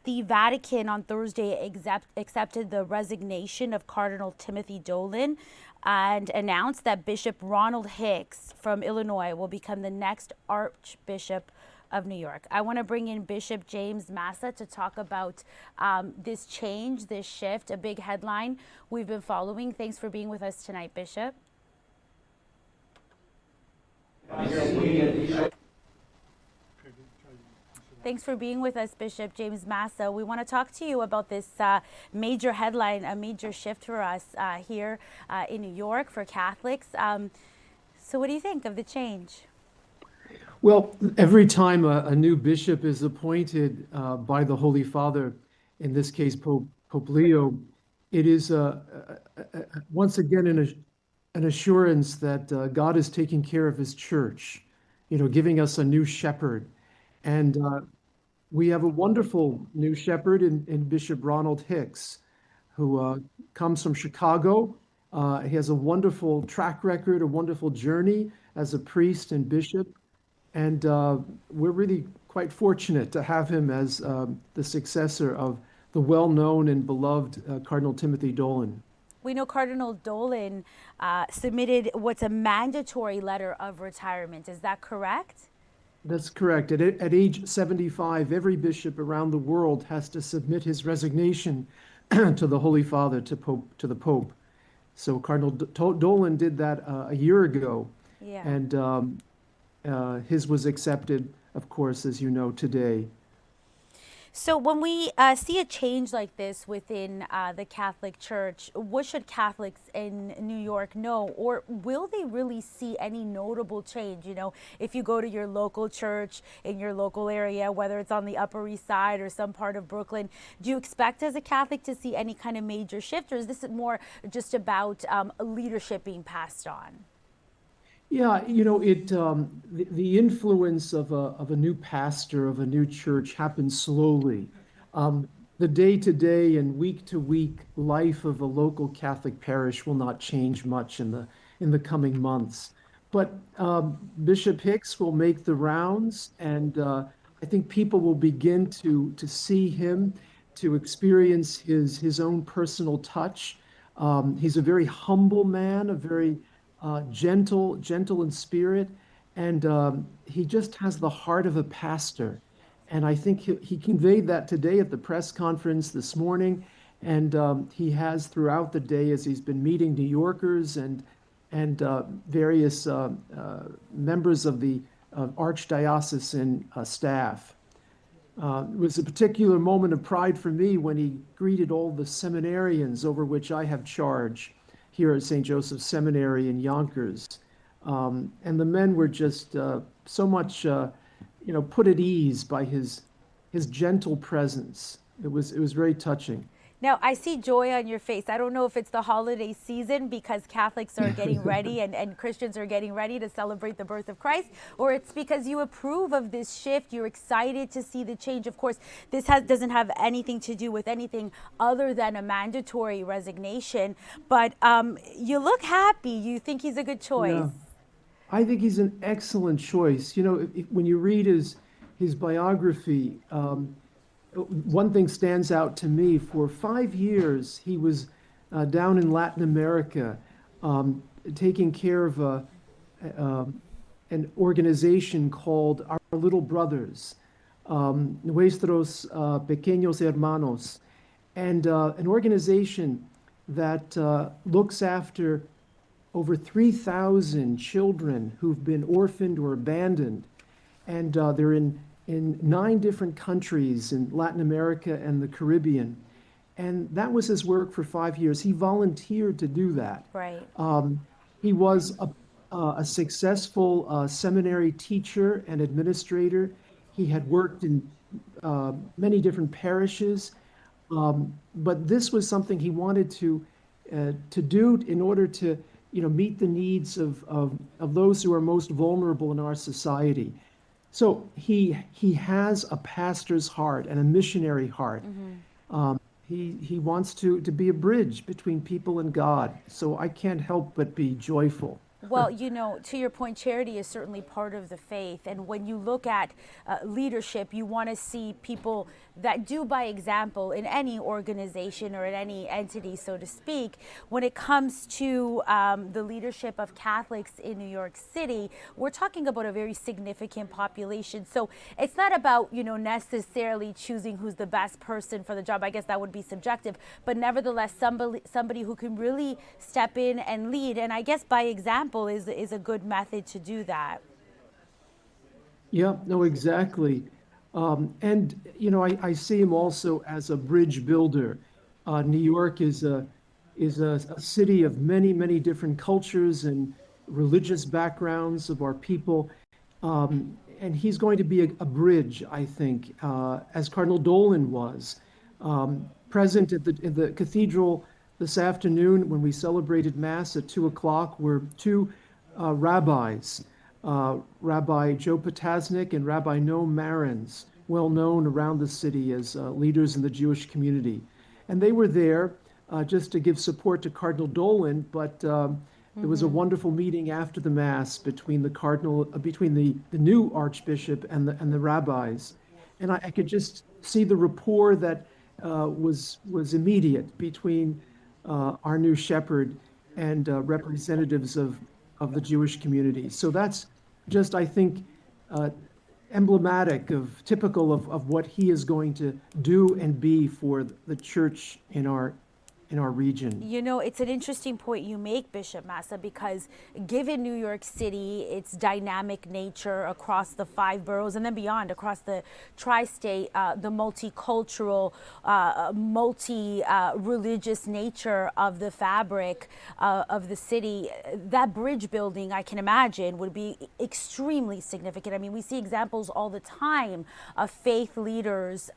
the Vatican on Thursday accepted the resignation of Cardinal Timothy Dolan and announced that Bishop Ronald Hicks from Illinois will become the next Archbishop of New York. I want to bring in Bishop James Massa to talk about this change, this shift, a big headline we've been following. Thanks for being with us tonight, Bishop. Thanks for being with us, Bishop James Massa. We want to talk to you about this major headline, a major shift for us here in New York for Catholics. So what do you think of the change? Well, every time a new bishop is appointed by the Holy Father, in this case Pope Leo, it is once again an assurance that God is taking care of his church, giving us a new shepherd. And we have a wonderful new shepherd in Bishop Ronald Hicks, who comes from Chicago. He has a wonderful track record, a wonderful journey as a priest and bishop. And we're really quite fortunate to have him as the successor of the well-known and beloved Cardinal Timothy Dolan. We know Cardinal Dolan submitted what's a mandatory letter of retirement. Is that correct? That's correct. At age 75, every bishop around the world has to submit his resignation to the Holy Father, to the Pope. So Cardinal Dolan did that a year ago. Yeah. And his was accepted, of course, as you know, today. So when we see a change like this within the Catholic Church, what should Catholics in New York know? Or will they really see any notable change? If you go to your local church in your local area, whether it's on the Upper East Side or some part of Brooklyn, do you expect as a Catholic to see any kind of major shift? Or is this more just about leadership being passed on? Yeah, the influence of a new pastor, of a new church happens slowly. The day-to-day and week-to-week life of a local Catholic parish will not change much in the coming months. But Bishop Hicks will make the rounds, and I think people will begin to see him, to experience his own personal touch. He's a very humble man, a very gentle in spirit, and he just has the heart of a pastor. And I think he conveyed that today at the press conference this morning, and he has throughout the day as he's been meeting New Yorkers and various members of the archdiocesan staff. It was a particular moment of pride for me when he greeted all the seminarians over which I have charge here at St. Joseph's Seminary in Yonkers. And the men were just so much, put at ease by his gentle presence. It was very touching. Now, I see joy on your face. I don't know if it's the holiday season because Catholics are getting ready and Christians are getting ready to celebrate the birth of Christ, or it's because you approve of this shift. You're excited to see the change. Of course, this doesn't have anything to do with anything other than a mandatory resignation, but you look happy. You think he's a good choice. Yeah. I think he's an excellent choice. When you read his biography, one thing stands out to me. For 5 years, he was down in Latin America, taking care of an organization called Our Little Brothers, Nuestros Pequeños Hermanos, and an organization that looks after over 3,000 children who've been orphaned or abandoned. And they're in 9 different countries in Latin America and the Caribbean. And that was his work for 5 years. He volunteered to do that. Right. He was a successful seminary teacher and administrator. He had worked in many different parishes. But this was something he wanted to do in order to meet the needs of those who are most vulnerable in our society. So he has a pastor's heart and a missionary heart. Mm-hmm. He wants to be a bridge between people and God. So I can't help but be joyful Well, to your point, charity is certainly part of the faith. And when you look at leadership, you want to see people that do by example in any organization or in any entity, so to speak. When it comes to the leadership of Catholics in New York City, we're talking about a very significant population. So it's not about, necessarily choosing who's the best person for the job. I guess that would be subjective, but nevertheless, somebody who can really step in and lead. And I guess by example is a good method to do that. Yeah, no, exactly. And I see him also as a bridge builder. New York is a city of many, many different cultures and religious backgrounds of our people. And he's going to be a bridge, I think, as Cardinal Dolan was, present at in the cathedral this afternoon when we celebrated Mass at 2 o'clock were two rabbis, Rabbi Joe Potasnik and Rabbi Noam Marans, well known around the city as leaders in the Jewish community. And they were there just to give support to Cardinal Dolan, but there was a wonderful meeting after the Mass between the new Archbishop and the rabbis. And I could just see the rapport that was immediate between our new shepherd and representatives of the Jewish community. So that's just, I think, emblematic typical of what he is going to do and be for the church in our region. It's an interesting point you make, Bishop Massa, because given New York City, its dynamic nature across the 5 boroughs and then beyond, across the tri-state, the multicultural, multi-religious nature of the fabric of the city, that bridge building, I can imagine, would be extremely significant. I mean, we see examples all the time of faith leaders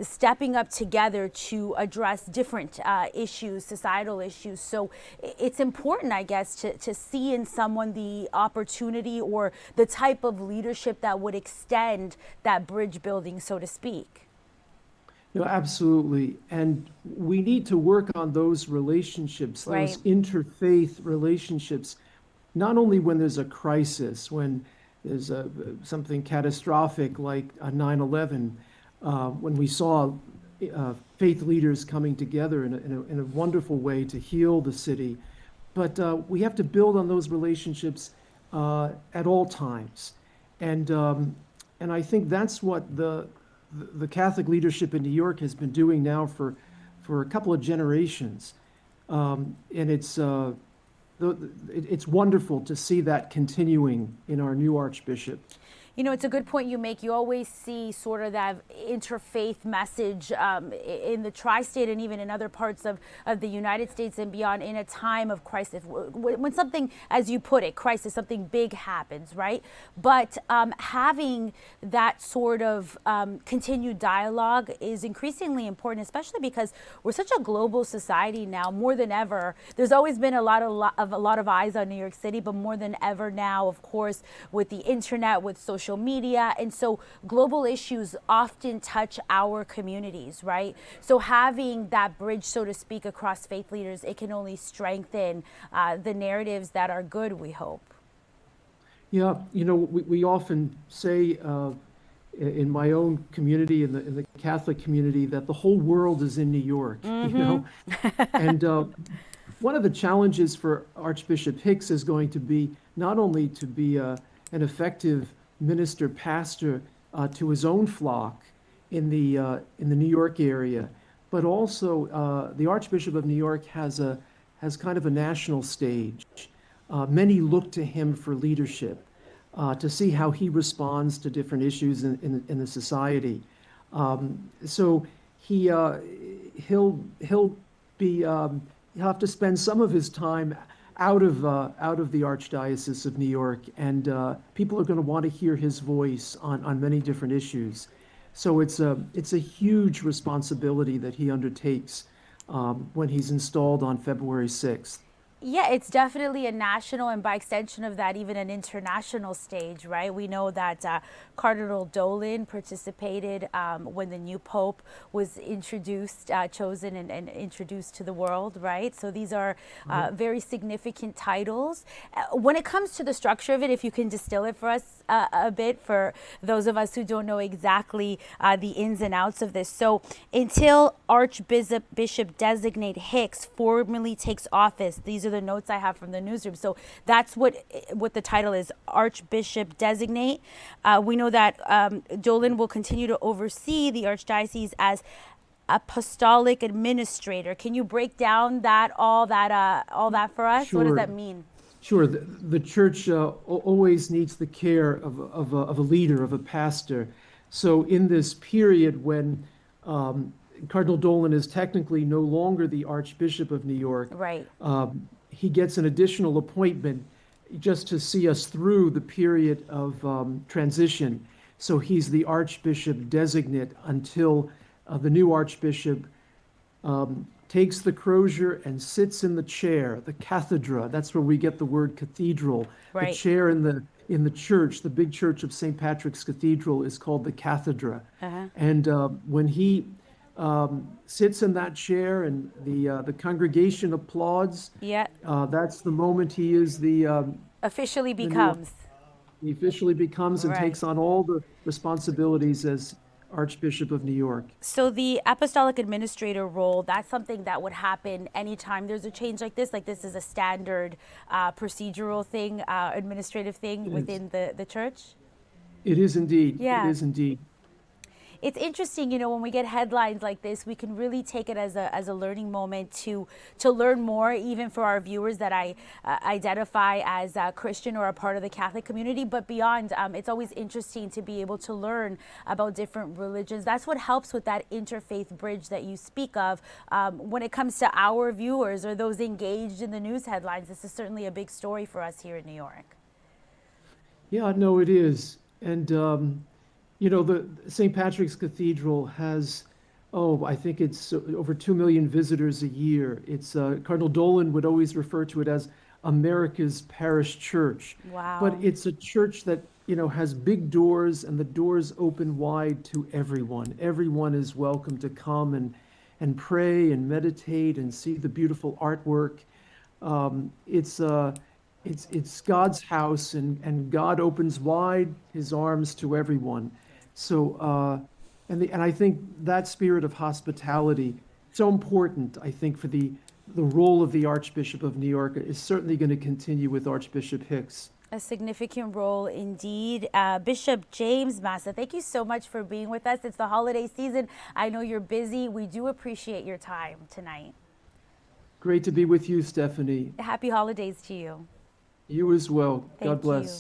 stepping up together to address different issues, societal issues. So it's important, I guess, to see in someone the opportunity or the type of leadership that would extend that bridge building, so to speak. No, absolutely. And we need to work on those relationships, Right. those interfaith relationships, not only when there's a crisis, when there's something catastrophic like a 9/11, when we saw faith leaders coming together in a wonderful way to heal the city. But we have to build on those relationships at all times. And I think that's what the Catholic leadership in New York has been doing now for a couple of generations. And it's wonderful to see that continuing in our new Archbishop. It's a good point you make. You always see sort of that interfaith message in the tri-state and even in other parts of the United States and beyond in a time of crisis. When something, as you put it, crisis, something big happens, right? But having that sort of continued dialogue is increasingly important, especially because we're such a global society now, more than ever. There's always been a lot of eyes on New York City, but more than ever now, of course, with the internet, with social media. And so global issues often touch our communities, right? So having that bridge, so to speak, across faith leaders, it can only strengthen the narratives that are good, we hope. Yeah, we often say in my own community, in the Catholic community, that the whole world is in New York, And one of the challenges for Archbishop Hicks is going to be not only to be an effective minister pastor to his own flock in the New York area, but also the Archbishop of New York has kind of a national stage. Many look to him for leadership, to see how he responds to different issues in the society. So he'll have to spend some of his time out of the Archdiocese of New York, and people are going to want to hear his voice on many different issues. So it's a huge responsibility that he undertakes when he's installed on February 6th. Yeah, it's definitely a national and by extension of that, even an international stage, right? We know that Cardinal Dolan participated when the new Pope was introduced, chosen and introduced to the world, right? So these are Right. very significant titles. When it comes to the structure of it, if you can distill it for us a bit, for those of us who don't know exactly the ins and outs of this. So until Archbishop Bishop Designate Hicks formally takes office, these are the notes I have from the newsroom. So that's what the title is, Archbishop Designate. We know that Dolan will continue to oversee the archdiocese as apostolic administrator. Can you break down all that for us? What does Sure. that mean? Sure. The church always needs the care of a leader, of a pastor. So in this period when Cardinal Dolan is technically no longer the Archbishop of New York, Right. he gets an additional appointment just to see us through the period of transition. So he's the Archbishop designate until the new Archbishop takes the crozier and sits in the chair, the cathedra. That's where we get the word cathedral. The Right. chair in the church, the big church of St. Patrick's Cathedral, is called the cathedra. Uh-huh. And when he sits in that chair and the congregation applauds, Yeah. that's the moment he is Officially the new. becomes. He officially becomes and Right. takes on all the responsibilities as Archbishop of New York. So the apostolic administrator role, that's something that would happen anytime there's a change like this. Like this is a standard procedural thing, administrative thing It is. within the church. It is indeed. It Yeah. is indeed. It's interesting, when we get headlines like this, we can really take it as a learning moment to learn more, even for our viewers that I identify as a Christian or a part of the Catholic community. But beyond, it's always interesting to be able to learn about different religions. That's what helps with that interfaith bridge that you speak of. When it comes to our viewers or those engaged in the news headlines, this is certainly a big story for us here in New York. Yeah, no, it is. And the St. Patrick's Cathedral has, oh, I think it's over 2 million visitors a year. It's Cardinal Dolan would always refer to it as America's parish church. But Wow. it's a church that, has big doors and the doors open wide to everyone. Everyone is welcome to come and pray and meditate and see the beautiful artwork. It's God's house, and God opens wide his arms to everyone. So, and I think that spirit of hospitality, so important, I think, for the role of the Archbishop of New York, is certainly going to continue with Archbishop Hicks. A significant role indeed. Bishop James Massa, thank you so much for being with us. It's the holiday season. I know you're busy. We do appreciate your time tonight. Great to be with you, Stephanie. Happy holidays to you. You as well. God Thank you. bless.